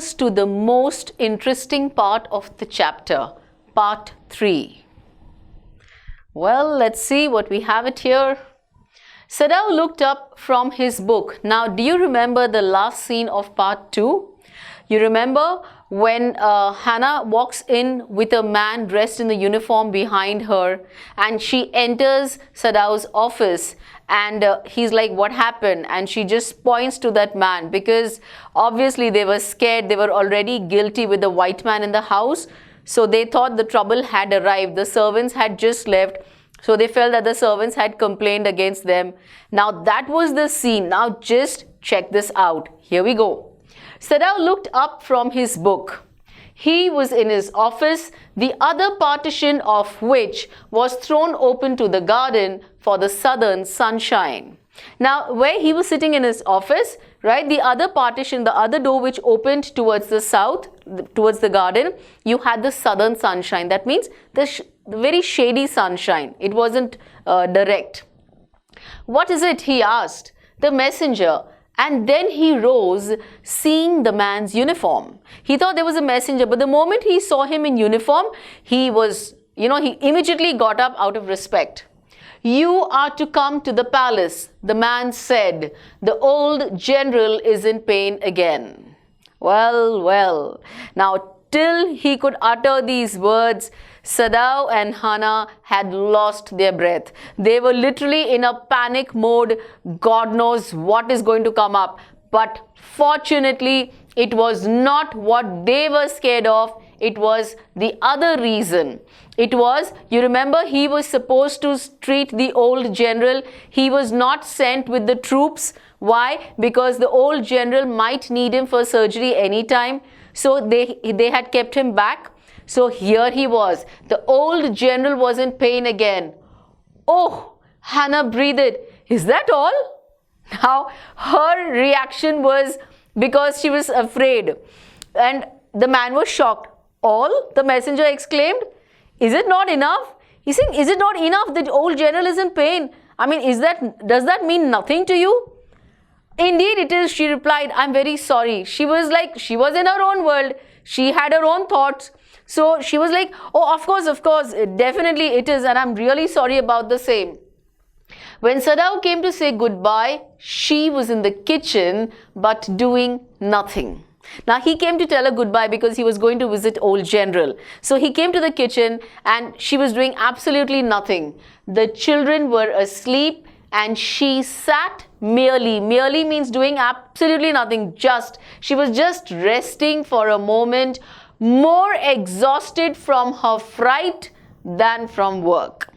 us to the most interesting part of the chapter, part 3. Well, let's see what we have it here. Sadao looked up from his book. Now, do you remember the last scene of part 2? You remember when Hannah walks in with a man dressed in the uniform behind her, and she enters Sadao's office, and he's like, what happened? And she just points to that man, because obviously they were scared. They were already guilty with the white man in the house, so they thought the trouble had arrived. The servants had just left, so they felt that the servants had complained against them. Now that was the scene. Now just check this out. Here we go. Sadao looked up from his book. He was in his office, the other partition of which was thrown open to the garden for the southern sunshine. Now, where he was sitting in his office, right, the other partition, the other door which opened towards the south, towards the garden, you had the southern sunshine. That means the very shady sunshine. It wasn't direct. What is it? He asked the messenger. And then he rose, seeing the man's uniform. He thought there was a messenger, but the moment he saw him in uniform, he immediately got up out of respect. You are to come to the palace, the man said. The old general is in pain again. Well. Now, till he could utter these words, Sadao and Hannah had lost their breath. They were literally in a panic mode. God knows what is going to come up. But fortunately, it was not what they were scared of. It was the other reason. It was, you remember, he was supposed to treat the old general. He was not sent with the troops. Why? Because the old general might need him for surgery anytime. So they had kept him back. So here he was. The old general was in pain again. Oh, Hannah breathed. Is that all? Now, her reaction was because she was afraid. And the man was shocked. All? The messenger exclaimed. Is it not enough? He said, is it not enough that old general is in pain? I mean, does that mean nothing to you? Indeed it is, she replied. I'm very sorry. She was in her own world. She had her own thoughts. So she was like, oh, of course, definitely it is, and I'm really sorry about the same. When Sadao came to say goodbye, she was in the kitchen but doing nothing. Now he came to tell her goodbye because he was going to visit old general. So he came to the kitchen and she was doing absolutely nothing. The children were asleep and she sat merely means doing absolutely nothing. She was just resting for a moment, more exhausted from her fright than from work.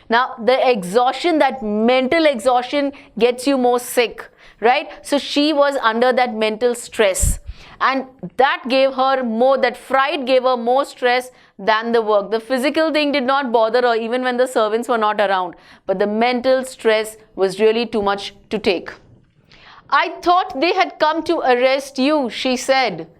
Now, the exhaustion, that mental exhaustion, gets you more sick, right? So she was under that mental stress, and that fright gave her more stress than the work. The physical thing did not bother her even when the servants were not around, but the mental stress was really too much to take. I thought they had come to arrest you, she said.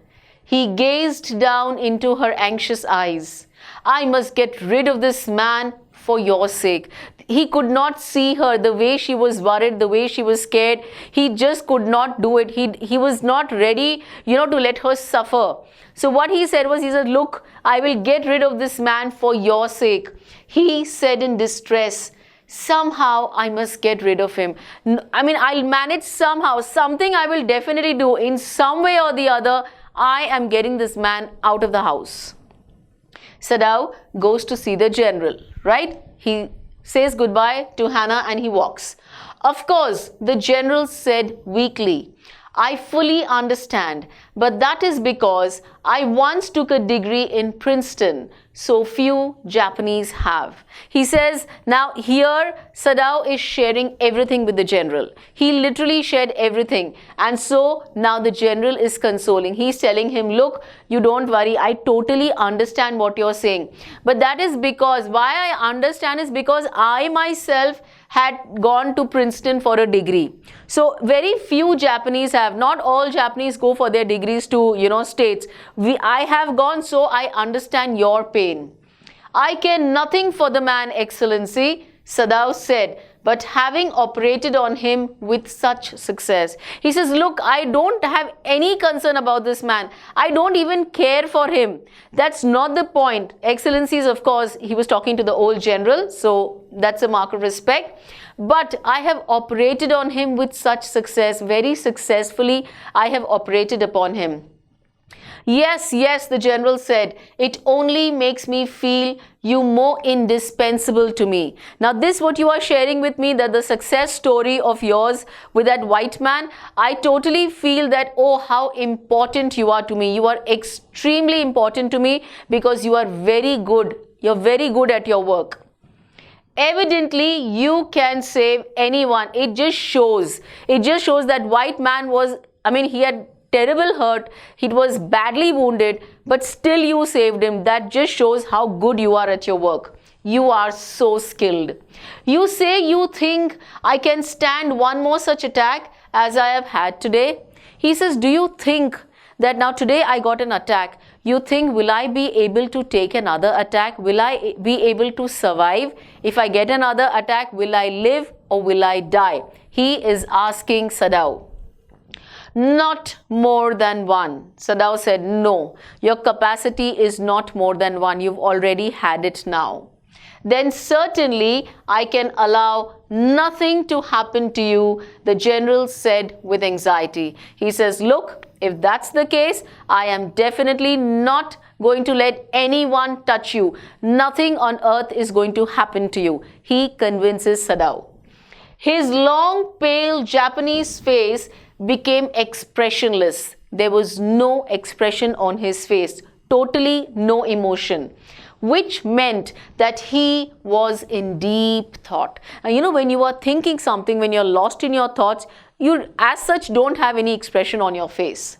He gazed down into her anxious eyes. I must get rid of this man for your sake. He could not see her, the way she was worried, the way she was scared. He just could not do it. He was not ready, to let her suffer. So what he said, look, I will get rid of this man for your sake. He said in distress, somehow I must get rid of him. I'll manage somehow. Something I will definitely do. In some way or the other, I am getting this man out of the house. Sadao goes to see the general, right? He says goodbye to Hannah and he walks. Of course, the general said weakly, I fully understand, but that is because I once took a degree in Princeton, so few Japanese have. He says, now here Sadao is sharing everything with the general. He literally shared everything. And so now the general is consoling. He's telling him, look, you don't worry. I totally understand what you're saying. But that is because, why I understand is because I myself had gone to Princeton for a degree. So very few Japanese have, not all Japanese go for their degrees to, states. I have gone, so I understand your pain. I care nothing for the man, Excellency, Sadao said, but having operated on him with such success. He says, look, I don't have any concern about this man. I don't even care for him. That's not the point. Excellencies, of course, he was talking to the old general, so that's a mark of respect. But I have operated on him with such success, very successfully I have operated upon him. Yes, yes, the general said, it only makes me feel you more indispensable to me. Now this what you are sharing with me, that the success story of yours with that white man, I totally feel that, oh, how important you are to me. You are extremely important to me because you are very good. You're very good at your work. Evidently, you can save anyone. It just shows that white man was, he had terrible hurt, he was badly wounded, but still you saved him. That just shows how good you are at your work. You are so skilled. You say you think I can stand one more such attack as I have had today. He says, do you think that now today I got an attack, you think will I be able to take another attack? Will I be able to survive? If I get another attack, will I live or will I die? He is asking Sadao. Not more than one. Sadao said, no, your capacity is not more than one. You've already had it now. Then certainly I can allow nothing to happen to you, the general said with anxiety. He says, look, if that's the case, I am definitely not going to let anyone touch you. Nothing on earth is going to happen to you. He convinces Sadao. His long, pale Japanese face became expressionless. There was no expression on his face, totally no emotion, which meant that he was in deep thought. And when you are thinking something, when you're lost in your thoughts, you as such don't have any expression on your face.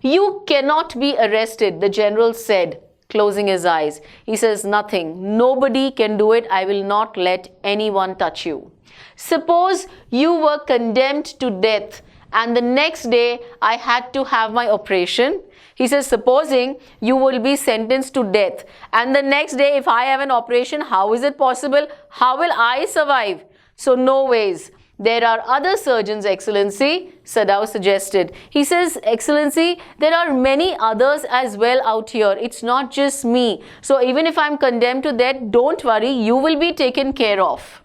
You cannot be arrested, the general said, closing his eyes. He says, nothing, nobody can do it. I will not let anyone touch you. Suppose you were condemned to death and the next day I had to have my operation. He says, supposing you will be sentenced to death and the next day if I have an operation, how is it possible? How will I survive? So no ways. There are other surgeons, Excellency, Sadao suggested. He says, Excellency, there are many others as well out here. It's not just me. So even if I'm condemned to death, don't worry, you will be taken care of.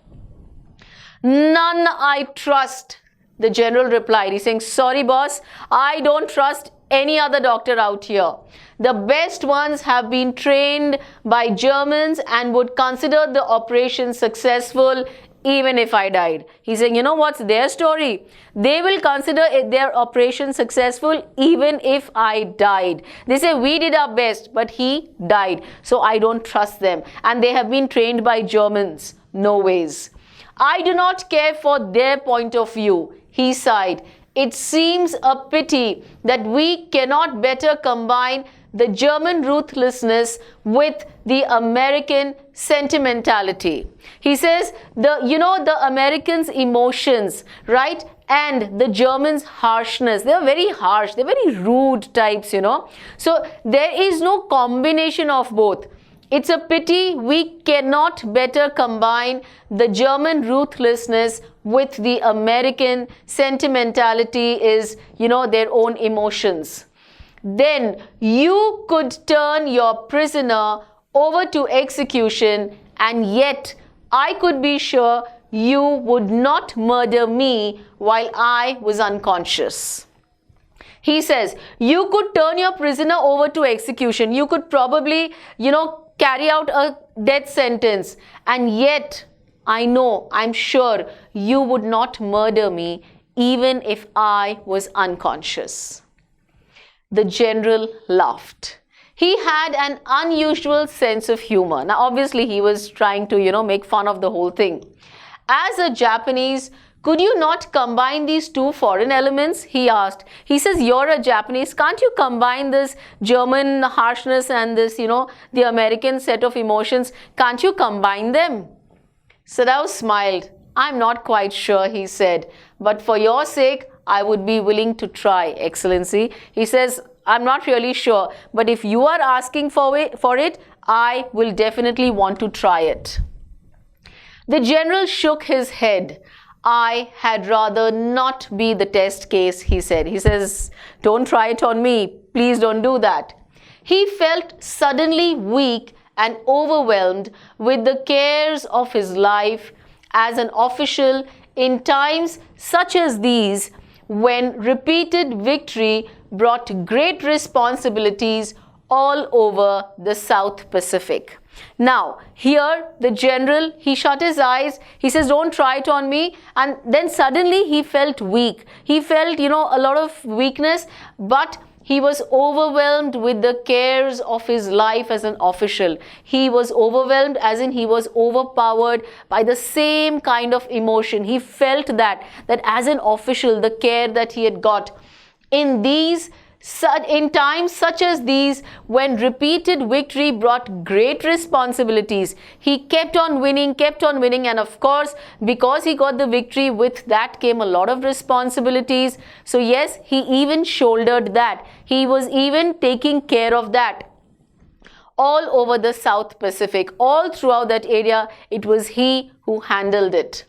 None I trust, the general replied. He's saying, sorry boss, I don't trust any other doctor out here. The best ones have been trained by Germans and would consider the operation successful even if I died. He's saying, you know what's their story? They will consider their operation successful even if I died. They say, we did our best, but he died. So I don't trust them. And they have been trained by Germans. No ways. I do not care for their point of view. He sighed. It seems a pity that we cannot better combine the German ruthlessness with the American sentimentality. He says, the Americans' emotions, right? And the Germans' harshness. They're very harsh. They're very rude types, So there is no combination of both. It's a pity we cannot better combine the German ruthlessness with the American sentimentality is, their own emotions. Then you could turn your prisoner over to execution and yet I could be sure you would not murder me while I was unconscious. He says, you could turn your prisoner over to execution. You could probably, carry out a death sentence and yet I'm sure you would not murder me even if I was unconscious. The general laughed. He had an unusual sense of humor. Now, obviously, he was trying to, make fun of the whole thing. As a Japanese, could you not combine these two foreign elements? He asked. He says, you're a Japanese. Can't you combine this German harshness and this, the American set of emotions? Can't you combine them? Sadao smiled. I'm not quite sure, he said. But for your sake, I would be willing to try, Excellency. He says, I'm not really sure, but if you are asking for it, I will definitely want to try it. The general shook his head. I had rather not be the test case, he said. He says, don't try it on me. Please don't do that. He felt suddenly weak and overwhelmed with the cares of his life as an official in times such as these, when repeated victory brought great responsibilities all over the South Pacific. Now, here the general, he shut his eyes, he says, don't try it on me, and then suddenly he felt weak. He felt, a lot of weakness, but he was overwhelmed with the cares of his life as an official. He was overwhelmed as in he was overpowered by the same kind of emotion. He felt that as an official, the care that he had got in times such as these, when repeated victory brought great responsibilities, he kept on winning, and of course, because he got the victory, with that came a lot of responsibilities. So yes, he even shouldered that. He was even taking care of that. All over the South Pacific, all throughout that area, it was he who handled it.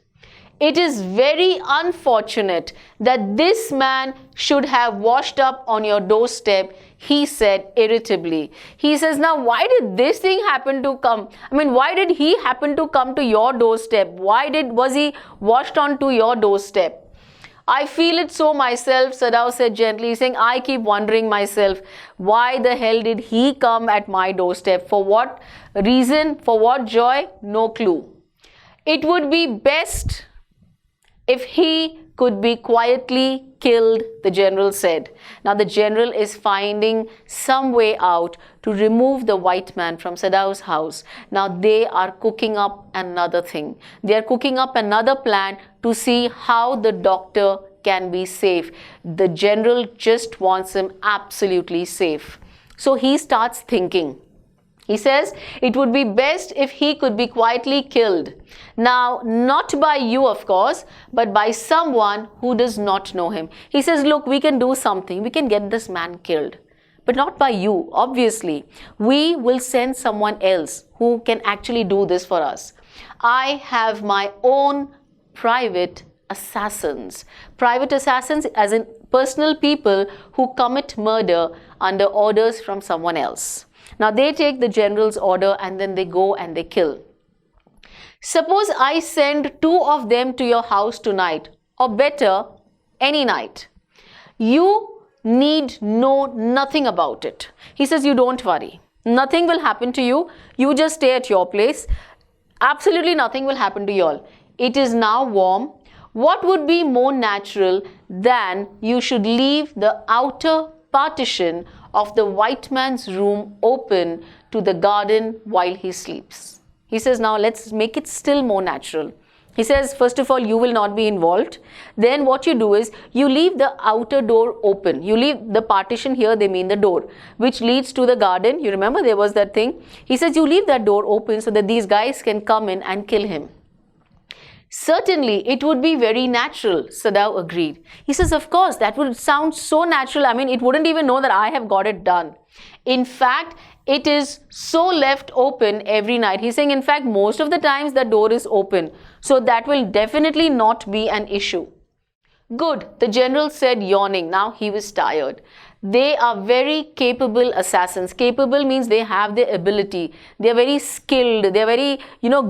It is very unfortunate that this man should have washed up on your doorstep, he said irritably. He says, now why did this thing happen to come? Why did he happen to come to your doorstep? Was he washed onto your doorstep? I feel it so myself, Sadao said gently, saying, I keep wondering myself, why the hell did he come at my doorstep? For what reason? For what joy? No clue. It would be best if he could be quietly killed, the general said. Now the general is finding some way out to remove the white man from Sadao's house. Now they are cooking up another thing. They are cooking up another plan to see how the doctor can be safe. The general just wants him absolutely safe. So he starts thinking. He says it would be best if he could be quietly killed. Now, not by you, of course, but by someone who does not know him. He says, look, we can do something. We can get this man killed. But not by you, obviously. We will send someone else who can actually do this for us. I have my own private assassins. Private assassins as in personal people who commit murder under orders from someone else. Now they take the general's order and then they go and they kill. Suppose I send 2 of them to your house tonight, or better, any night. You need know nothing about it. He says, you don't worry. Nothing will happen to you. You just stay at your place. Absolutely nothing will happen to you all. It is now warm. What would be more natural than you should leave the outer partition of the white man's room open to the garden while he sleeps? He says, now let's make it still more natural. He says, first of all, you will not be involved. Then what you do is, you leave the outer door open. You leave the partition here, they mean the door, which leads to the garden. You remember there was that thing. He says, you leave that door open so that these guys can come in and kill him. Certainly, it would be very natural, Sadao agreed. He says, of course, that would sound so natural. It wouldn't even know that I have got it done. In fact, it is so left open every night. He's saying, in fact, most of the times the door is open. So that will definitely not be an issue. Good, the general said, yawning. Now he was tired. They are very capable assassins. Capable means they have the ability. They are very skilled. They are very,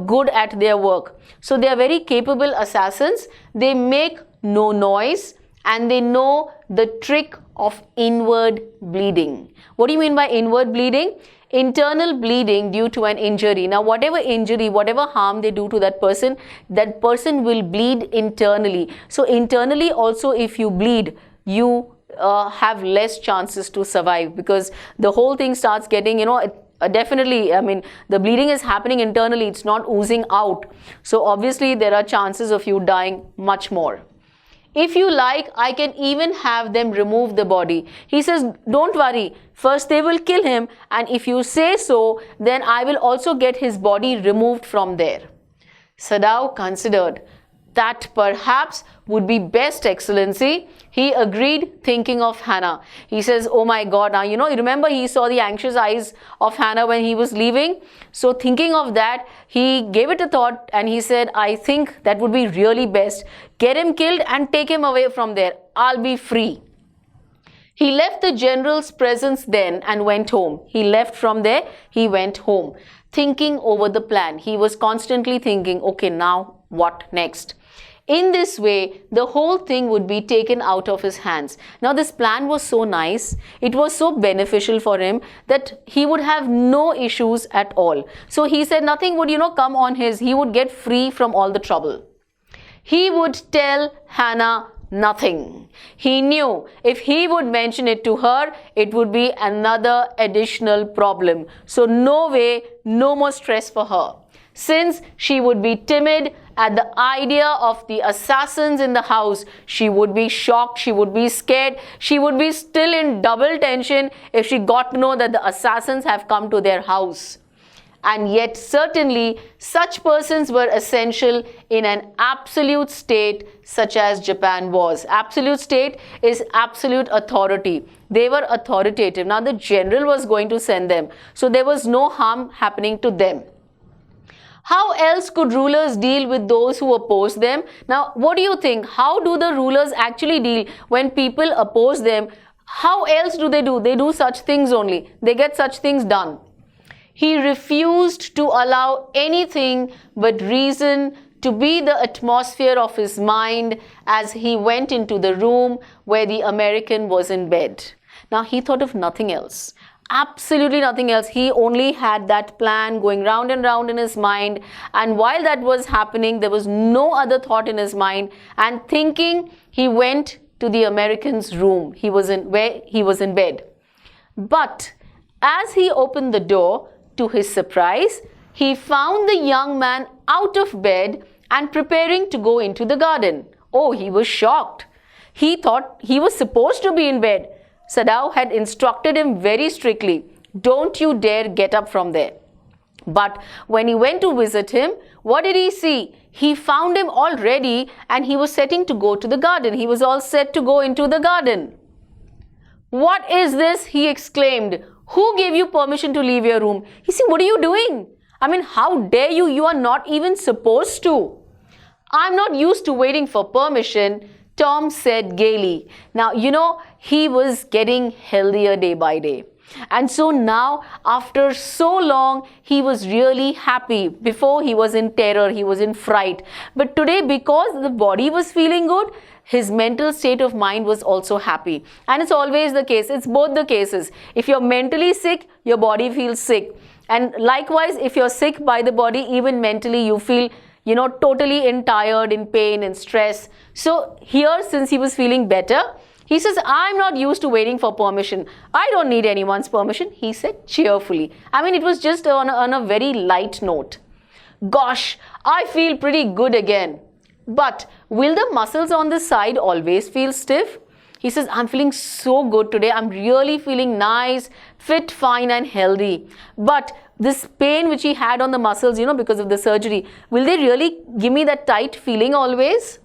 good at their work. So they are very capable assassins. They make no noise and they know the trick of inward bleeding. What do you mean by inward bleeding? Internal bleeding due to an injury. Now, whatever injury, whatever harm they do to that person will bleed internally. So internally also, if you bleed, you have less chances to survive, because the whole thing starts getting, definitely, the bleeding is happening internally, it's not oozing out. So obviously there are chances of you dying much more. If you like, I can even have them remove the body. He says, don't worry, first they will kill him, and if you say so, then I will also get his body removed from there. Sadao considered. That perhaps would be best, Excellency. He agreed, thinking of Hannah. He says, oh my God, now you remember he saw the anxious eyes of Hannah when he was leaving. So thinking of that, he gave it a thought and he said, I think that would be really best. Get him killed and take him away from there. I'll be free. He left the general's presence then and went home. He left from there, he went home, thinking over the plan. He was constantly thinking, okay, now what next? In this way, the whole thing would be taken out of his hands. Now, this plan was so nice, it was so beneficial for him that he would have no issues at all. So he said nothing would, come on he would get free from all the trouble. He would tell Hannah nothing. He knew if he would mention it to her, it would be another additional problem. So no way, no more stress for her. Since she would be timid at the idea of the assassins in the house, she would be shocked, she would be scared, she would be still in double tension if she got to know that the assassins have come to their house. And yet certainly such persons were essential in an absolute state such as Japan was. Absolute state is absolute authority. They were authoritative. Now the general was going to send them, so there was no harm happening to them. How else could rulers deal with those who oppose them? Now, what do you think? How do the rulers actually deal when people oppose them? How else do? They do such things only. They get such things done. He refused to allow anything but reason to be the atmosphere of his mind as he went into the room where the American was in bed. Now, he thought of nothing else. Absolutely nothing else. He only had that plan going round and round in his mind, and while that was happening, there was no other thought in his mind, and thinking, he went to the American's room. He was in bed. But as he opened the door, to his surprise, he found the young man out of bed and preparing to go into the garden. Oh, he was shocked. He thought he was supposed to be in bed. Sadao had instructed him very strictly, don't you dare get up from there. But when he went to visit him, what did he see? He found him all ready and he was setting to go to the garden. He was all set to go into the garden. What is this? He exclaimed. Who gave you permission to leave your room? He said, what are you doing? I mean, how dare you? You are not even supposed to. I'm not used to waiting for permission, Tom said gaily. Now, he was getting healthier day by day. And so now, after so long, he was really happy. Before, he was in terror, he was in fright. But today, because the body was feeling good, his mental state of mind was also happy. And it's always the case. It's both the cases. If you're mentally sick, your body feels sick. And likewise, if you're sick by the body, even mentally, you feel totally tired, in pain, in stress. So here, since he was feeling better, he says, I'm not used to waiting for permission. I don't need anyone's permission, he said cheerfully. I mean, it was just on a very light note. Gosh, I feel pretty good again. But will the muscles on the side always feel stiff? He says, I'm feeling so good today. I'm really feeling nice, fit, fine and healthy. But this pain which he had on the muscles, because of the surgery, will they really give me that tight feeling always?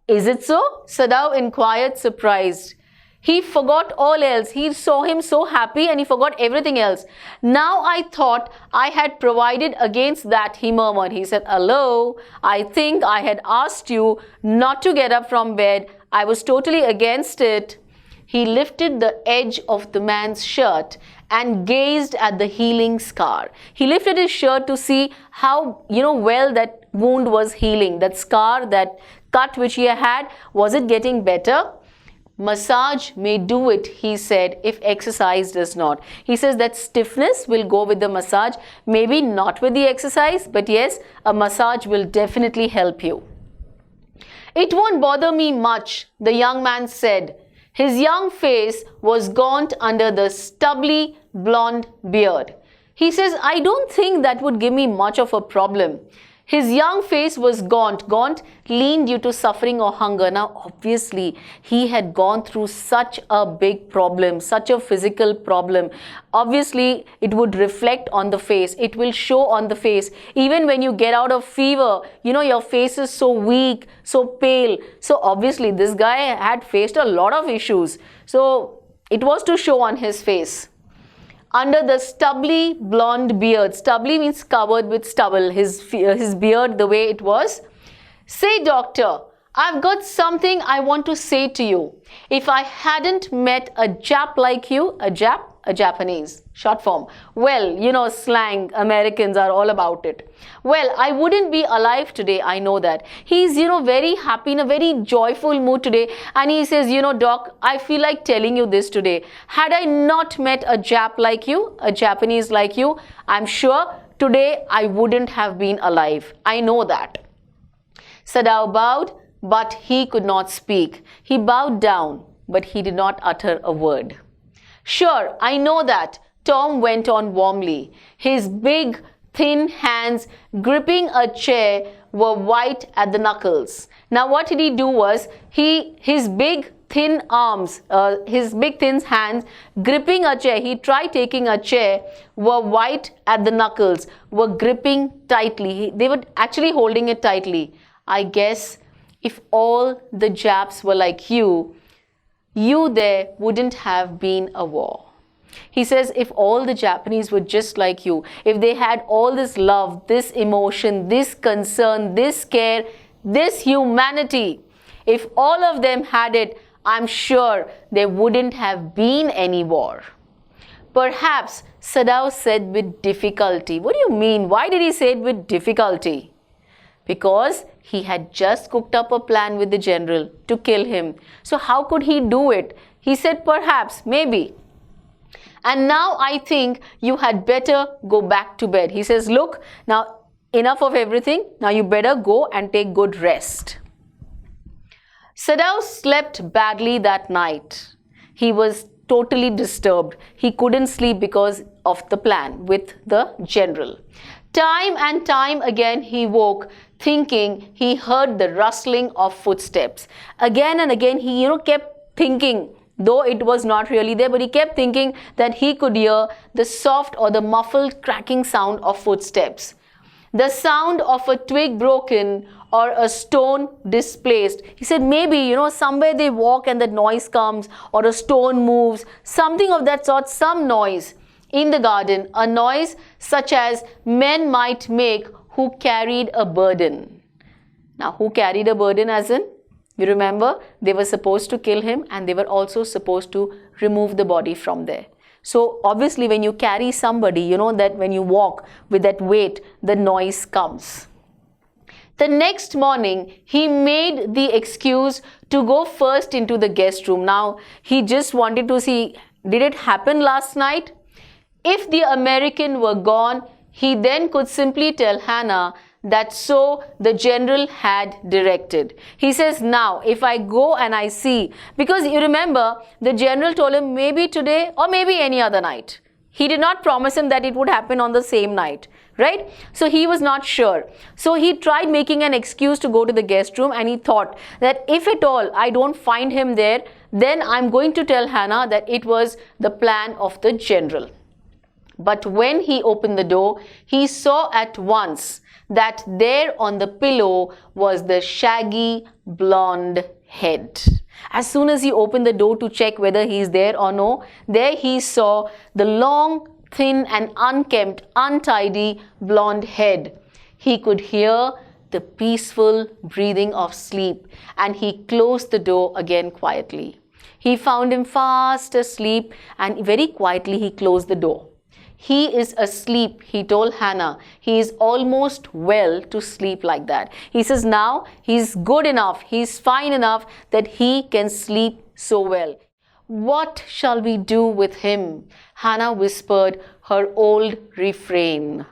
Is it so? Sadao inquired, surprised. He forgot all else. He saw him so happy and he forgot everything else. Now I thought I had provided against that, he murmured. He said, hello, I think I had asked you not to get up from bed. I was totally against it. He lifted the edge of the man's shirt and gazed at the healing scar. He lifted his shirt to see how, well that wound was healing. That scar, that cut which he had, was it getting better? Massage may do it, he said, if exercise does not. He says that stiffness will go with the massage, maybe not with the exercise, but yes, a massage will definitely help you. It won't bother me much, the young man said. His young face was gaunt under the stubbly blonde beard. He says, I don't think that would give me much of a problem. His young face was gaunt, lean due to suffering or hunger. Now, obviously, he had gone through such a big problem, such a physical problem. Obviously, it would reflect on the face. It will show on the face. Even when you get out of fever, your face is so weak, so pale. So, obviously, this guy had faced a lot of issues. So, it was to show on his face. Under the stubbly blonde beard, stubbly means covered with stubble, his beard the way it was. Say, doctor, I've got something I want to say to you. If I hadn't met a Jap like you, a Japanese, short form. Well, slang, Americans are all about it. Well, I wouldn't be alive today, I know that. He's, very happy, in a very joyful mood today. And he says, doc, I feel like telling you this today. Had I not met a Jap like you, a Japanese like you, I'm sure today I wouldn't have been alive. I know that. Sadao bowed, but he could not speak. He bowed down, but he did not utter a word. Sure, I know that, Tom went on warmly. His big, thin hands gripping a chair were white at the knuckles. Now what did he do was, his big, thin arms, his big, thin hands gripping a chair, he tried taking a chair, were white at the knuckles, were gripping tightly. They were actually holding it tightly. I guess if all the Japs were like you there wouldn't have been a war. He says if all the Japanese were just like you, if they had all this love, this emotion, this concern, this care, this humanity, if all of them had it, I'm sure there wouldn't have been any war. Perhaps, Sadao said with difficulty. What do you mean? Why did he say it with difficulty? Because he had just cooked up a plan with the general to kill him. So how could he do it? He said perhaps, maybe. And now I think you had better go back to bed. He says, look, now enough of everything. Now you better go and take good rest. Sadao slept badly that night. He was totally disturbed. He couldn't sleep because of the plan with the general. Time and time again he woke thinking he heard the rustling of footsteps. Again and again he kept thinking, though it was not really there, but he kept thinking that he could hear the soft or the muffled cracking sound of footsteps. The sound of a twig broken or a stone displaced. He said maybe, somewhere they walk and the noise comes, or a stone moves, something of that sort, some noise in the garden, a noise such as men might make who carried a burden. Now, who carried a burden as in? You remember, they were supposed to kill him and they were also supposed to remove the body from there. So, obviously, when you carry somebody, that when you walk with that weight, the noise comes. The next morning, he made the excuse to go first into the guest room. Now, he just wanted to see, did it happen last night? If the American were gone, he then could simply tell Hannah that so the general had directed. He says, now if I go and I see, because you remember the general told him maybe today or maybe any other night. He did not promise him that it would happen on the same night, right? So he was not sure. So he tried making an excuse to go to the guest room, and he thought that if at all I don't find him there, then I'm going to tell Hannah that it was the plan of the general. But when he opened the door, he saw at once that there on the pillow was the shaggy blonde head. As soon as he opened the door to check whether he is there or no, there he saw the long, thin and unkempt, untidy blonde head. He could hear the peaceful breathing of sleep, and he closed the door again quietly. He found him fast asleep, and very quietly he closed the door. He is asleep, he told Hannah. He is almost well to sleep like that. He says now he's good enough, he's fine enough that he can sleep so well. What shall we do with him? Hannah whispered her old refrain.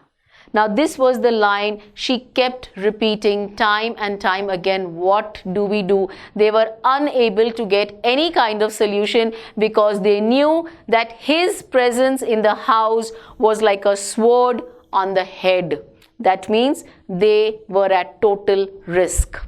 Now this was the line she kept repeating time and time again. What do we do? They were unable to get any kind of solution because they knew that his presence in the house was like a sword on the head. That means they were at total risk.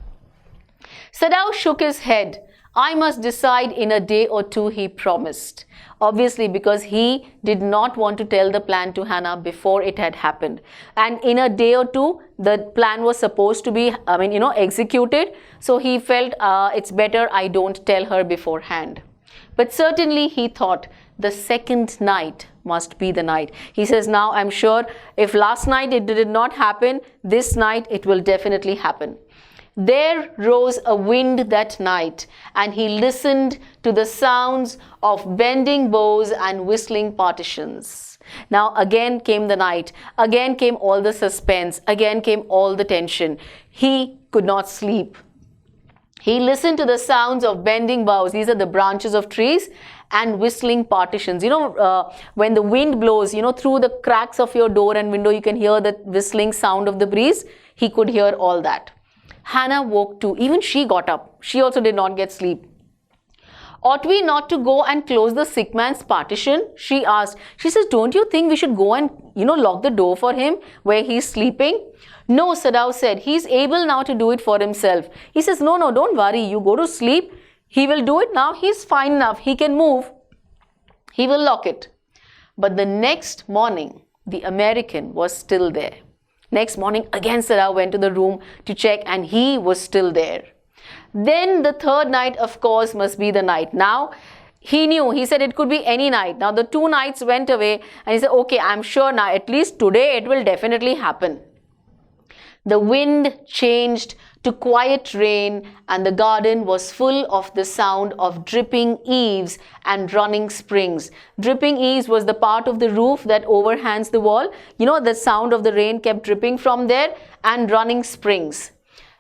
Sadao shook his head. I must decide in a day or two, he promised. Obviously, because he did not want to tell the plan to Hannah before it had happened. And in a day or two, the plan was supposed to be, executed. So he felt it's better I don't tell her beforehand. But certainly he thought the second night must be the night. He says, now I'm sure if last night it did not happen, this night it will definitely happen. There rose a wind that night, and he listened to the sounds of bending bows and whistling partitions. Now again came the night, again came all the suspense, again came all the tension. He could not sleep. He listened to the sounds of bending boughs, these are the branches of trees, and whistling partitions. When the wind blows, through the cracks of your door and window, you can hear the whistling sound of the breeze. He could hear all that. Hannah woke too. Even she got up. She also did not get sleep. Ought we not to go and close the sick man's partition? She asked. She says, don't you think we should go and, lock the door for him where he's sleeping? No, Sadao said. He's able now to do it for himself. He says, no, don't worry. You go to sleep. He will do it now. He's fine enough. He can move. He will lock it. But the next morning, the American was still there. Next morning, again Sadao went to the room to check, and he was still there. Then the third night, of course, must be the night. Now, he knew. He said it could be any night. Now, the 2 nights went away, and he said, okay, I'm sure now, at least today, it will definitely happen. The wind changed to quiet rain, and the garden was full of the sound of dripping eaves and running springs. Dripping eaves was the part of the roof that overhangs the wall. The sound of the rain kept dripping from there, and running springs.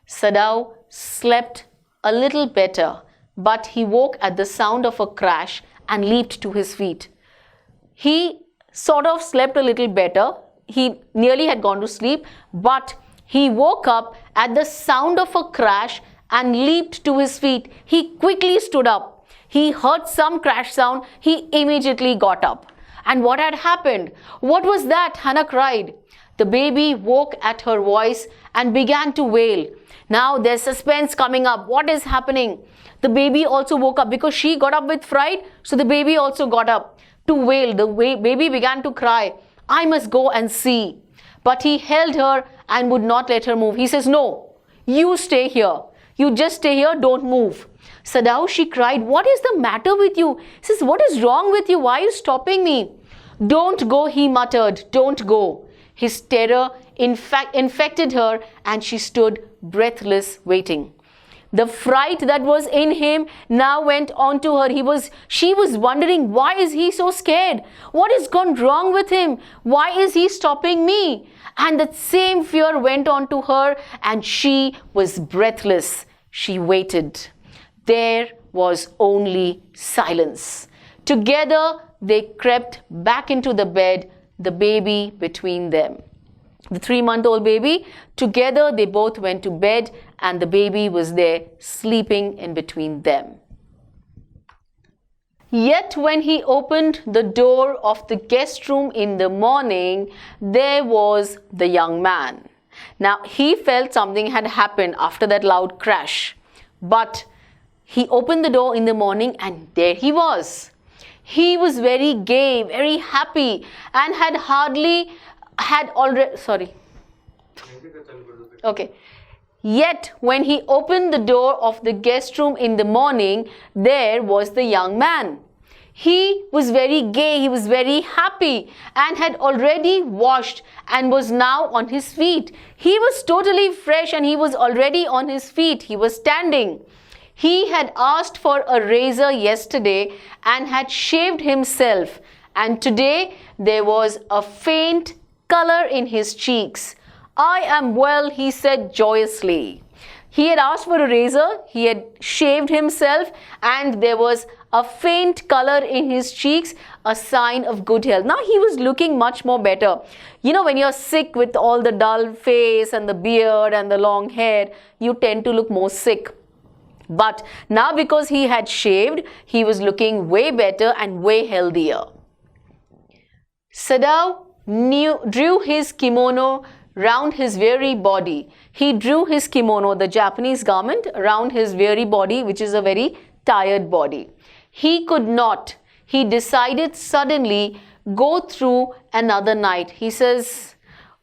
Sadao slept a little better, but he woke at the sound of a crash and leaped to his feet. He sort of slept a little better. He nearly had gone to sleep, but he woke up at the sound of a crash and leaped to his feet. He quickly stood up. He heard some crash sound. He immediately got up. And what had happened? What was that? Hannah cried. The baby woke at her voice and began to wail. Now there's suspense coming up. What is happening? The baby also woke up because she got up with fright. So the baby also got up to wail. The baby began to cry. I must go and see. But he held her and would not let her move. He says, no, you stay here. You just stay here, don't move. Sadao, she cried, what is the matter with you? He says, what is wrong with you? Why are you stopping me? Don't go, he muttered, don't go. His terror infected her, and she stood breathless, waiting. The fright that was in him now went on to her. She was wondering, why is he so scared? What has gone wrong with him? Why is he stopping me? And that same fear went on to her, and she was breathless. She waited. There was only silence. Together, they crept back into the bed, the baby between them. The 3-month-old baby. Together, they both went to bed, and the baby was there sleeping in between them. Yet when he opened the door of the guest room in the morning, there was the young man. Now, he felt something had happened after that loud crash. But he opened the door in the morning, and there he was. He was very gay, very happy, and Yet when he opened the door of the guest room in the morning, there was the young man. He was very gay, he was very happy, and had already washed and was now on his feet. He was totally fresh, and he was already on his feet. He was standing. He had asked for a razor yesterday and had shaved himself, and today there was a faint color in his cheeks. I am well, he said joyously. He had asked for a razor, he had shaved himself, and there was a faint color in his cheeks, a sign of good health. Now he was looking much more better. When you're sick with all the dull face and the beard and the long hair, you tend to look more sick. But now because he had shaved, he was looking way better and way healthier. Sadao drew his kimono round his weary body. He drew his kimono, the Japanese garment, around his weary body, which is a very tired body. He could not. He decided suddenly go through another night. He says,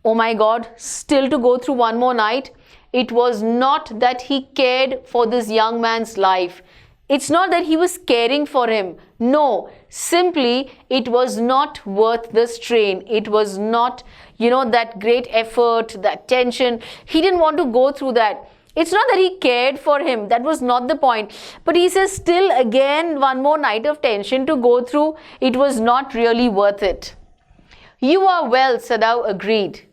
oh my God, still to go through one more night? It was not that he cared for this young man's life. It's not that he was caring for him. No, simply it was not worth the strain. It was not, that great effort, that tension. He didn't want to go through that. It's not that he cared for him. That was not the point. But he says still again one more night of tension to go through. It was not really worth it. You are well, Sadao agreed.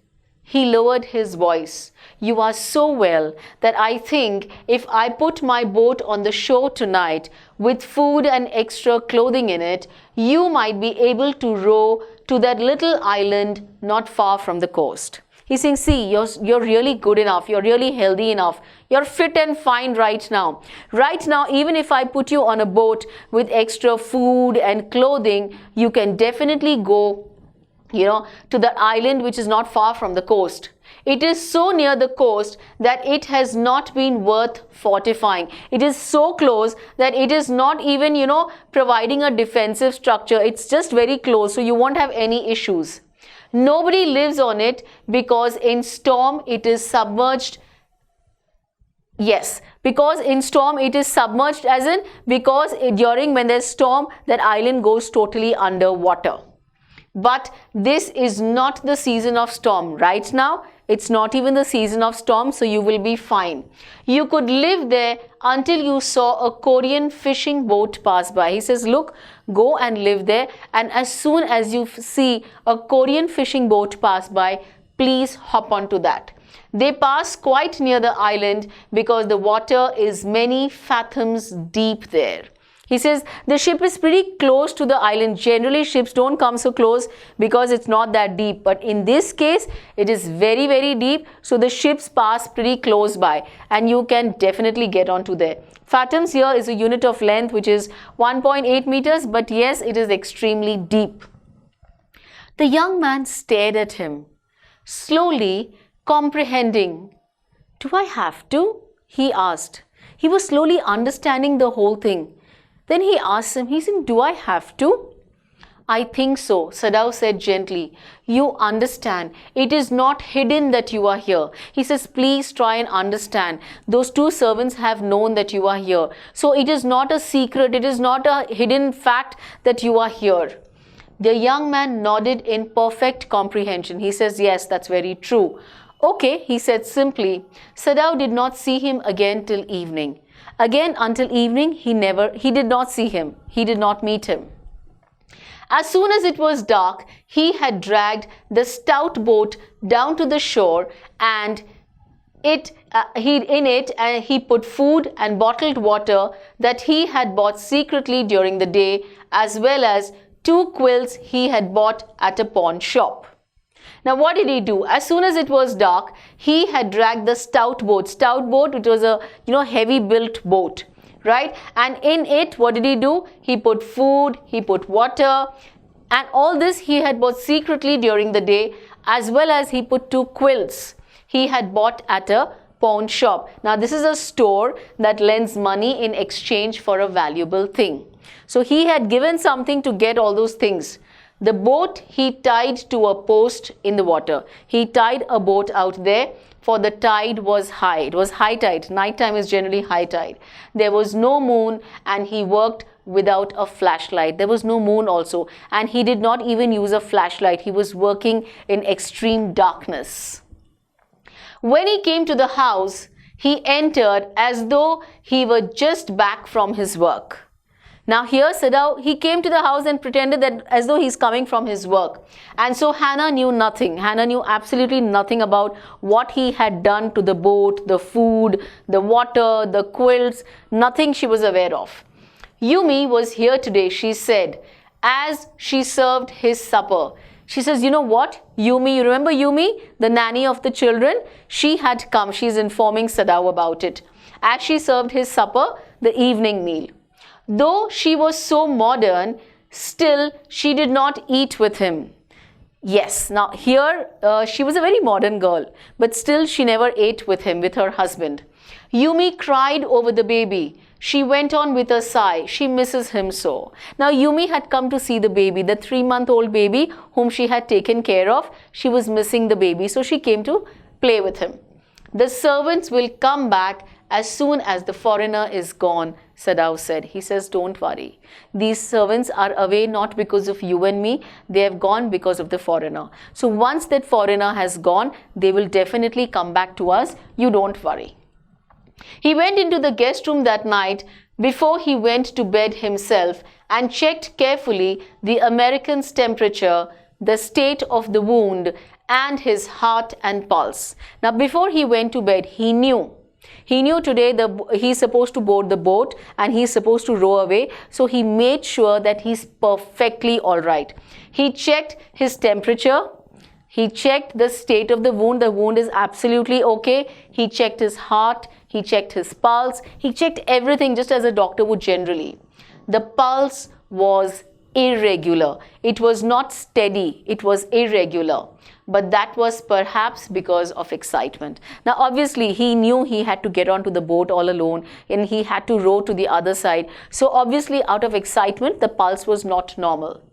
He lowered his voice. You are so well that I think if I put my boat on the shore tonight with food and extra clothing in it, you might be able to row to that little island not far from the coast. He's saying, see, you're really good enough. You're really healthy enough. You're fit and fine right now. Right now, even if I put you on a boat with extra food and clothing, you can definitely go, to the island which is not far from the coast. It is so near the coast that it has not been worth fortifying. It is so close that it is not even, providing a defensive structure. It's just very close, so you won't have any issues. Nobody lives on it because in storm it is submerged. Yes, because in storm it is submerged, as in because during when there's storm, that island goes totally underwater. But this is not the season of storm. Right now, it's not even the season of storm, so you will be fine. You could live there until you saw a Korean fishing boat pass by. He says, look, go and live there, and as soon as you see a Korean fishing boat pass by, please hop onto that. They pass quite near the island because the water is many fathoms deep there. He says the ship is pretty close to the island. Generally, ships don't come so close because it's not that deep. But in this case, it is very, very deep. So the ships pass pretty close by and you can definitely get onto there. Fathoms here is a unit of length, which is 1.8 meters. But yes, it is extremely deep. The young man stared at him, slowly comprehending. Do I have to? He asked. He was slowly understanding the whole thing. Then he asked him, he said, do I have to? I think so, Sadao said gently. You understand. It is not hidden that you are here. He says, please try and understand. Those two servants have known that you are here. So it is not a secret. It is not a hidden fact that you are here. The young man nodded in perfect comprehension. He says, yes, that's very true. Okay, he said simply. Sadao did not see him again till evening. Again, until evening, he did not see him. He did not meet him. As soon as it was dark, he had dragged the stout boat down to the shore and he put food and bottled water that he had bought secretly during the day, as well as 2 quills he had bought at a pawn shop. Now, what did he do? As soon as it was dark, he had dragged the stout boat, which was a, heavy built boat, right? And in it, what did he do? He put food, he put water, and all this he had bought secretly during the day, as well as he put 2 quills he had bought at a pawn shop. Now, this is a store that lends money in exchange for a valuable thing. So, he had given something to get all those things. The boat he tied to a post in the water. He tied a boat out there, for the tide was high. It was high tide. Night time is generally high tide. There was no moon and he worked without a flashlight. There was no moon also, and he did not even use a flashlight. He was working in extreme darkness. When he came to the house, he entered as though he were just back from his work. Now here Sadao, he came to the house and pretended that as though he's coming from his work. And so Hannah knew nothing. Hannah knew absolutely nothing about what he had done to the boat, the food, the water, the quilts, nothing she was aware of. Yumi was here today, she said, as she served his supper. She says, you know what? Yumi, you remember Yumi, the nanny of the children? She had come. She's informing Sadao about it. As she served his supper, the evening meal. Though she was so modern, still she did not eat with him. Yes, now here she was a very modern girl, but still she never ate with him, with her husband. Yumi cried over the baby. She went on with a sigh. She misses him so. Now Yumi had come to see the baby, the 3-month-old baby whom she had taken care of. She was missing the baby, so she came to play with him. The servants will come back as soon as the foreigner is gone, Sadao said. He says, don't worry. These servants are away not because of you and me. They have gone because of the foreigner. So once that foreigner has gone, they will definitely come back to us. You don't worry. He went into the guest room that night before he went to bed himself and checked carefully the American's temperature, the state of the wound, and his heart and pulse. Now, before he went to bed, he knew today he's supposed to board the boat and he's supposed to row away. So he made sure that he's perfectly all right. He checked his temperature. He checked the state of the wound. The wound is absolutely okay. He checked his heart. He checked his pulse. He checked everything just as a doctor would generally. The pulse was irregular. It was not steady. It was irregular. But that was perhaps because of excitement. Now, obviously, he knew he had to get onto the boat all alone and he had to row to the other side. So, obviously, out of excitement, the pulse was not normal.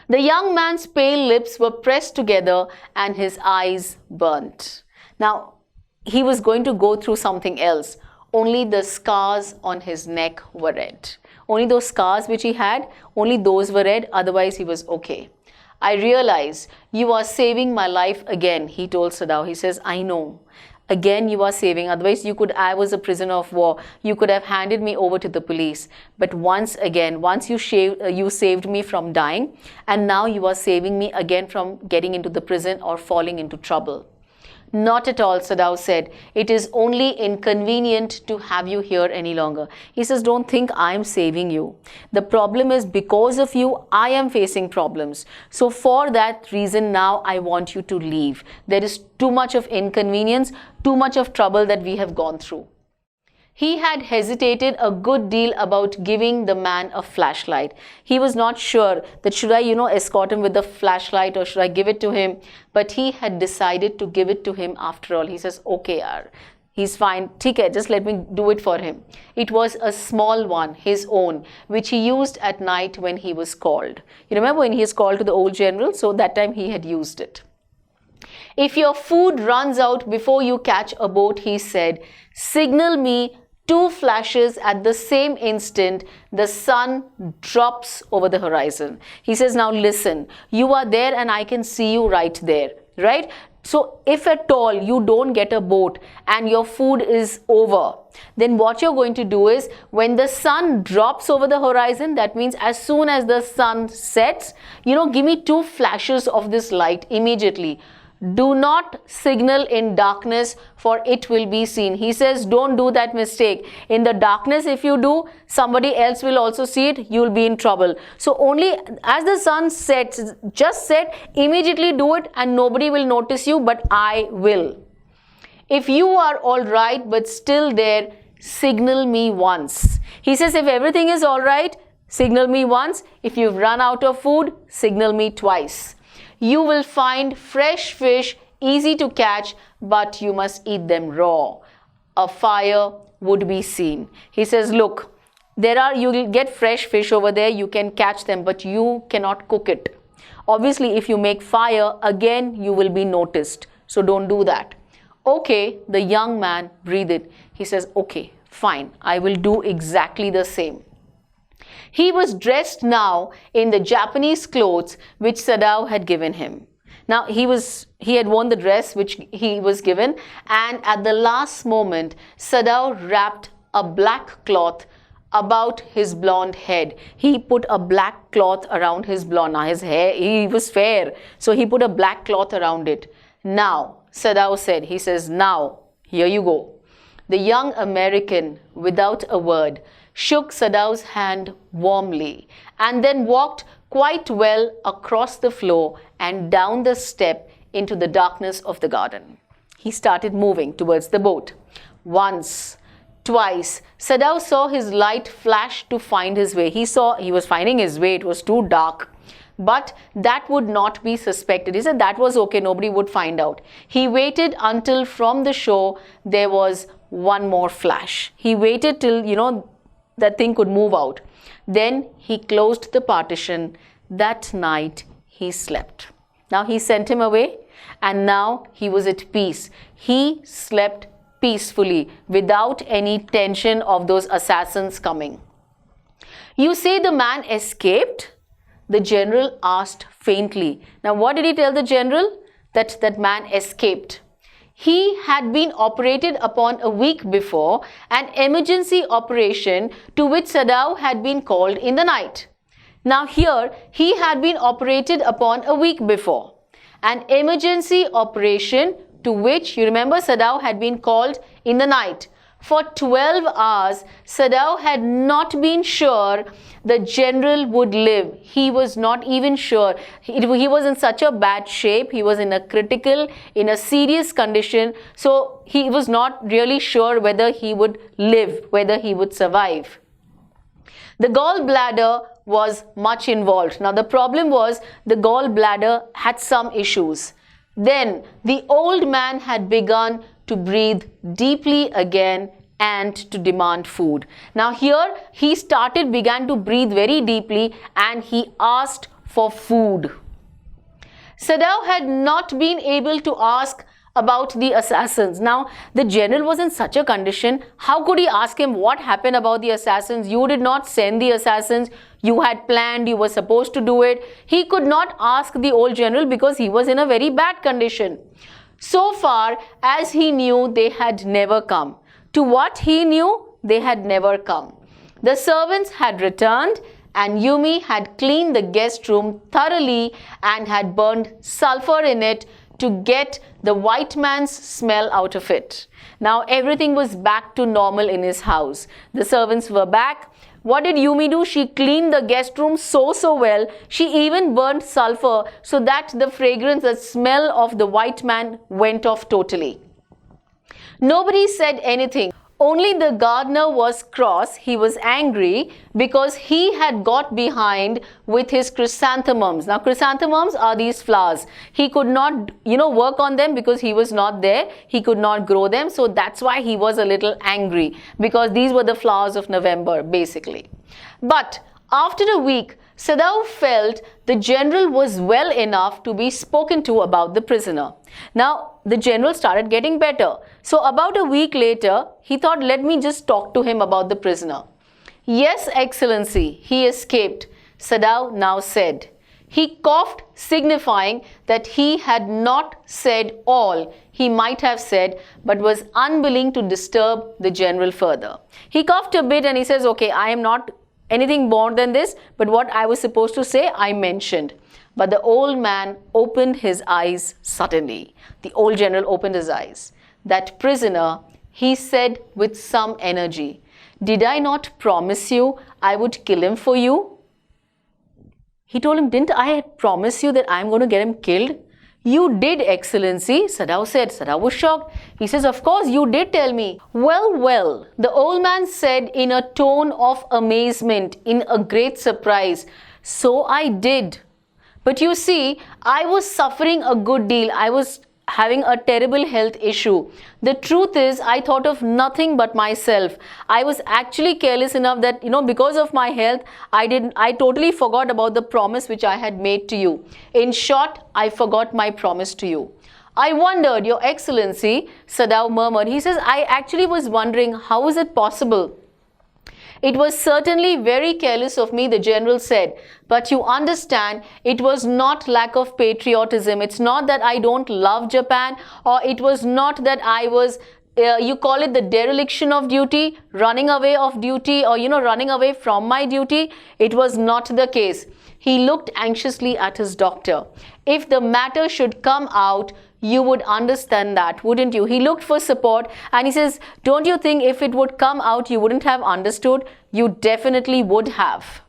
The young man's pale lips were pressed together and his eyes burnt. Now, he was going to go through something else. Only the scars on his neck were red. Only those scars which he had, only those were red. Otherwise, he was okay. I realize you are saving my life again, he told Sadao. He says, I know. Again, you are saving. Otherwise, I was a prisoner of war. You could have handed me over to the police. But once you saved me from dying, and now you are saving me again from getting into the prison or falling into trouble. Not at all, Sadao said. It is only inconvenient to have you here any longer. He says, don't think I'm saving you. The problem is because of you, I am facing problems. So for that reason, now I want you to leave. There is too much of inconvenience, too much of trouble that we have gone through. He had hesitated a good deal about giving the man a flashlight. He was not sure that should I, escort him with the flashlight or should I give it to him? But he had decided to give it to him after all. He says, okay, yaar, he's fine. Theek hai, just let me do it for him. It was a small one, his own, which he used at night when he was called. You remember when he is called to the old general? So that time he had used it. If your food runs out before you catch a boat, he said, signal me 2 flashes at the same instant the sun drops over the horizon. He says, now listen, you are there and I can see you right there, right? So if at all you don't get a boat and your food is over, then what you're going to do is when the sun drops over the horizon, that means as soon as the sun sets, give me 2 flashes of this light immediately. Do not signal in darkness, for it will be seen. He says, don't do that mistake. In the darkness, if you do, somebody else will also see it. You will be in trouble. So only as the sun sets, just set, immediately do it and nobody will notice you, but I will. If you are all right, but still there, signal me once. He says, if everything is all right, signal me once. If you've run out of food, signal me twice. You will find fresh fish easy to catch, but you must eat them raw. A fire would be seen. He says, look, you will get fresh fish over there, you can catch them, but you cannot cook it. Obviously, if you make fire, again, you will be noticed. So don't do that. Okay, the young man breathed. He says, okay, fine, I will do exactly the same. He was dressed now in the Japanese clothes which Sadao had given him. Now, he had worn the dress which he was given, and at the last moment, Sadao wrapped a black cloth about his blonde head. He put a black cloth around his blonde. Now, his hair, he was fair, so he put a black cloth around it. Now, Sadao said, he says, now, here you go. The young American, without a word, shook Sadao's hand warmly and then walked quite well across the floor and down the step into the darkness of the garden. He started moving towards the boat. Once, twice, Sadao saw his light flash to find his way. He was finding his way. It was too dark. but that would not be suspected. He said that was okay, nobody would find out. He waited until from the shore there was one more flash. He waited till, you know, that thing could move out. Then he closed the partition. That night he slept. Now he sent him away, and now he was at peace. He slept peacefully without any tension of those assassins coming. You say the man escaped? The general asked faintly. Now what did he tell the general? That man escaped. He had been operated upon a week before, an emergency operation to which Sadao had been called in the night. Now here, he had been operated upon a week before. An emergency operation to which, you remember, Sadao had been called in the night. For 12 hours, Sadao had not been sure the general would live. He was not even sure. He was in such a bad shape. He was in a serious condition. So he was not really sure whether he would live, whether he would survive. The gallbladder was much involved. Now the problem was the gallbladder had some issues. Then the old man had begun to breathe deeply again and to demand food. Now here he began to breathe very deeply, and he asked for food. Sadao had not been able to ask about the assassins. Now the general was in such a condition. How could he ask him what happened about the assassins? You did not send the assassins. You had planned, you were supposed to do it. He could not ask the old general because he was in a very bad condition. So far as he knew, they had never come. To what he knew, they had never come. The servants had returned, and Yumi had cleaned the guest room thoroughly and had burned sulfur in it to get the white man's smell out of it. Now everything was back to normal in his house. The servants were back. What did Yumi do? She cleaned the guest room so well. She even burned sulfur so that the fragrance, the smell of the white man went off totally. Nobody said anything. Only the gardener was cross. He was angry because he had got behind with his chrysanthemums. Now chrysanthemums are these flowers. He could not, work on them because he was not there. He could not grow them. So that's why he was a little angry, because these were the flowers of November basically. But after a week, Sadao felt the general was well enough to be spoken to about the prisoner. Now, the general started getting better. So, about a week later, he thought, let me just talk to him about the prisoner. Yes, Excellency, he escaped, Sadao now said. He coughed, signifying that he had not said all he might have said, but was unwilling to disturb the general further. He coughed a bit and he says, okay, I am not anything more than this, but what I was supposed to say, I mentioned. But the old man opened his eyes suddenly. The old general opened his eyes. That prisoner, he said with some energy, did I not promise you I would kill him for you? He told him, didn't I promise you that I'm going to get him killed? You did, Excellency, Sadao said. Sadao was shocked. He says, of course, you did tell me. Well, the old man said in a tone of amazement, in a great surprise, so I did. But you see, I was suffering a good deal. I was having a terrible health issue. The truth is, I thought of nothing but myself. I was actually careless enough that, because of my health, I totally forgot about the promise which I had made to you. In short, I forgot my promise to you. I wondered, Your Excellency, Sadao murmured. He says, I actually was wondering, how is it possible? It was certainly very careless of me, the general said. But you understand, it was not lack of patriotism. It's not that I don't love Japan, or it was not that I was, you call it the dereliction of duty, running away of duty, or, running away from my duty. It was not the case. He looked anxiously at his doctor. If the matter should come out, you would understand that, wouldn't you? He looked for support and he says, don't you think if it would come out, you wouldn't have understood? You definitely would have.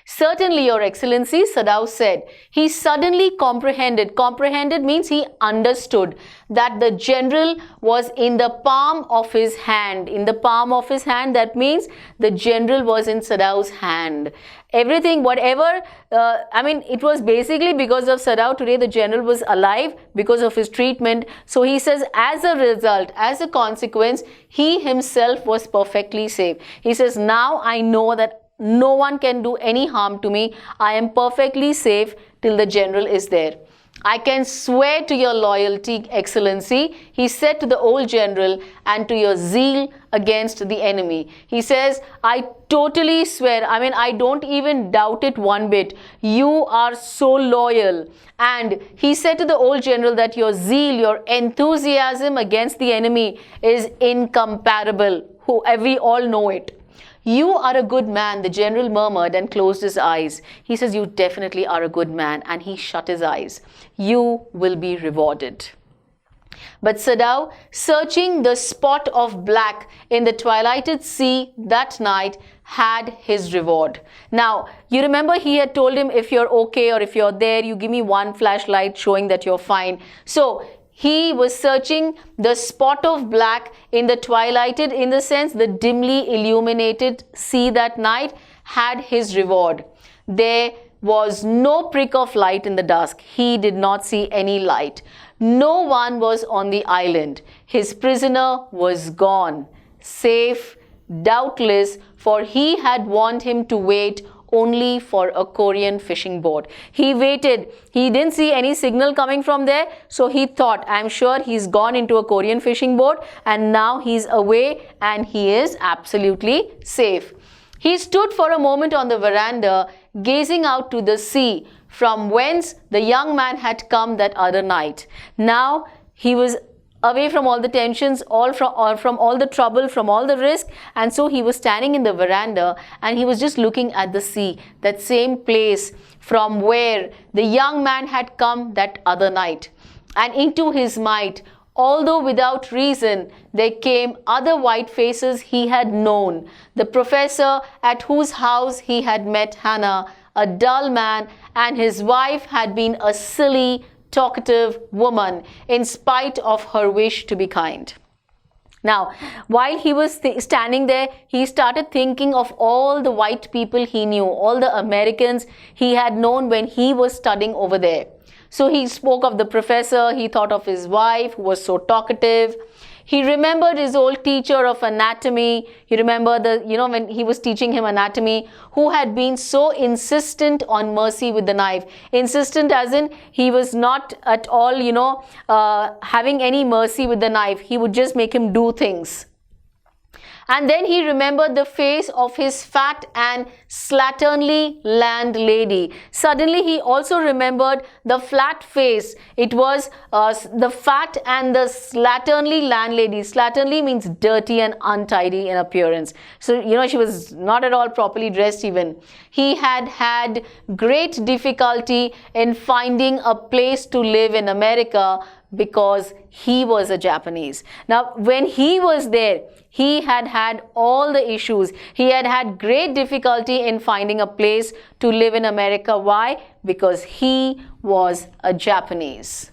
Certainly, Your Excellency, Sadao said. He suddenly comprehended. Comprehended means he understood that the general was in the palm of his hand. In the palm of his hand, that means the general was in Sadao's hand. Everything, whatever, it was basically because of Sadao today the general was alive because of his treatment. So he says, as a result, as a consequence, he himself was perfectly safe. He says, now I know that no one can do any harm to me. I am perfectly safe till the general is there. I can swear to your loyalty, Excellency, he said to the old general, and to your zeal against the enemy. He says, I totally swear, I don't even doubt it one bit. You are so loyal. And he said to the old general that your zeal, your enthusiasm against the enemy is incomparable. We all know it. You are a good man, the general murmured and closed his eyes. He says, you definitely are a good man, and he shut his eyes. You will be rewarded. But Sadao, searching the spot of black in the twilighted sea that night, had his reward. Now, you remember he had told him, if you're okay or if you're there, you give me one flashlight showing that you're fine. So, he was searching the spot of black in the twilighted, in the sense the dimly illuminated sea that night, had his reward. There was no prick of light in the dusk. He did not see any light. No one was on the island. His prisoner was gone, safe, doubtless, for he had warned him to wait only for a Korean fishing boat. He waited. He didn't see any signal coming from there. So he thought, I'm sure he's gone into a Korean fishing boat and now he's away and he is absolutely safe. He stood for a moment on the veranda, gazing out to the sea, from whence the young man had come that other night. Now he was away from all the tensions, from all the trouble, from all the risk, and so he was standing in the veranda and he was just looking at the sea, that same place from where the young man had come that other night. And into his mind, although without reason, there came other white faces he had known. The professor at whose house he had met Hannah, a dull man, and his wife had been a silly, talkative woman, in spite of her wish to be kind. Now, while he was standing there, he started thinking of all the white people he knew, all the Americans he had known when he was studying over there. So he spoke of the professor, he thought of his wife who was so talkative. He remembered his old teacher of anatomy. He remembered when he was teaching him anatomy, who had been so insistent on mercy with the knife. Insistent as in he was not at all, having any mercy with the knife. He would just make him do things. And then he remembered the face of his fat and slatternly landlady. Suddenly he also remembered the flat face. It was the fat and the slatternly landlady. Slatternly means dirty and untidy in appearance. So, she was not at all properly dressed even. He had had great difficulty in finding a place to live in America because he was a Japanese. Now, when he was there, he had had all the issues. He had had great difficulty in finding a place to live in America. Why? Because he was a Japanese.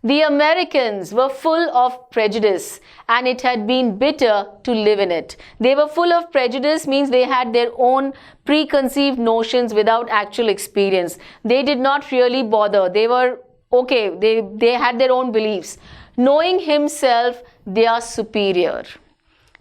The Americans were full of prejudice and it had been bitter to live in it. They were full of prejudice means they had their own preconceived notions without actual experience. They did not really bother. They were okay. They had their own beliefs. Knowing himself, they are superior.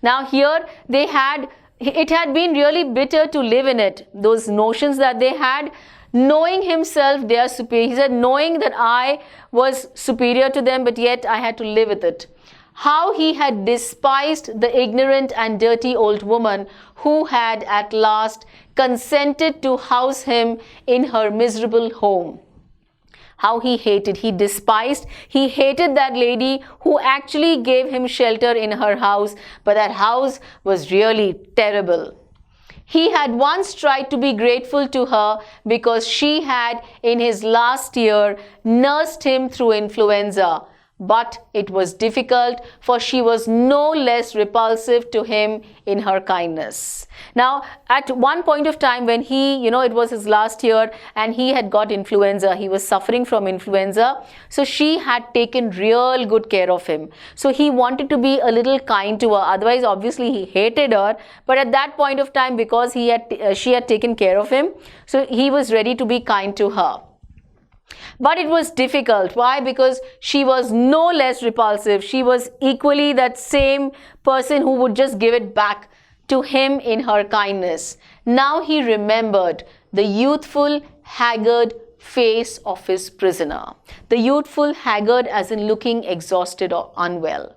Now here it had been really bitter to live in it. Those notions that they had, knowing himself, they are superior. He said, knowing that I was superior to them, but yet I had to live with it. How he had despised the ignorant and dirty old woman who had at last consented to house him in her miserable home. How he hated, he despised, he hated that lady who actually gave him shelter in her house, but that house was really terrible. He had once tried to be grateful to her because she had, in his last year, nursed him through influenza. But it was difficult, for she was no less repulsive to him in her kindness. Now, at one point of time when he, it was his last year and he had got influenza, he was suffering from influenza. So she had taken real good care of him. So he wanted to be a little kind to her. Otherwise, obviously, he hated her. But at that point of time, because she had taken care of him, so he was ready to be kind to her. But it was difficult. Why? Because she was no less repulsive. She was equally that same person who would just give it back to him in her kindness. Now he remembered the youthful, haggard face of his prisoner. The youthful, haggard as in looking exhausted or unwell.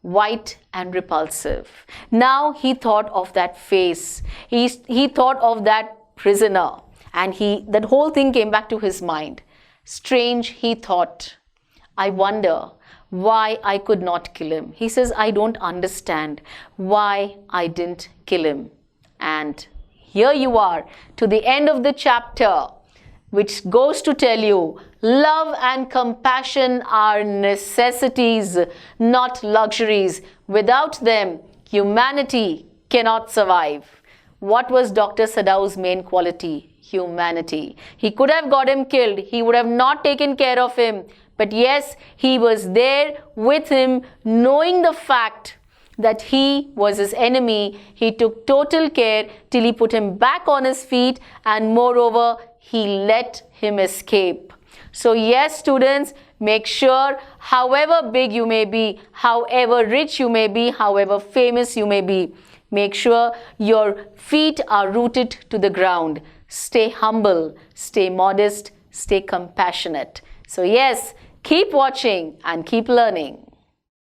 White and repulsive. Now he thought of that face. He thought of that prisoner. And that whole thing came back to his mind. Strange, he thought. I wonder why I could not kill him. He says, I don't understand why I didn't kill him. And here you are to the end of the chapter, which goes to tell you, love and compassion are necessities, not luxuries. Without them, humanity cannot survive. What was Dr. Sadau's main quality? Humanity. He could have got him killed. He would have not taken care of him. But yes, he was there with him, knowing the fact that he was his enemy. He took total care till he put him back on his feet, and moreover, he let him escape. So yes, students, make sure, however big you may be, however rich you may be, however famous you may be, make sure your feet are rooted to the ground. Stay humble, stay modest, stay compassionate. So yes, keep watching and keep learning.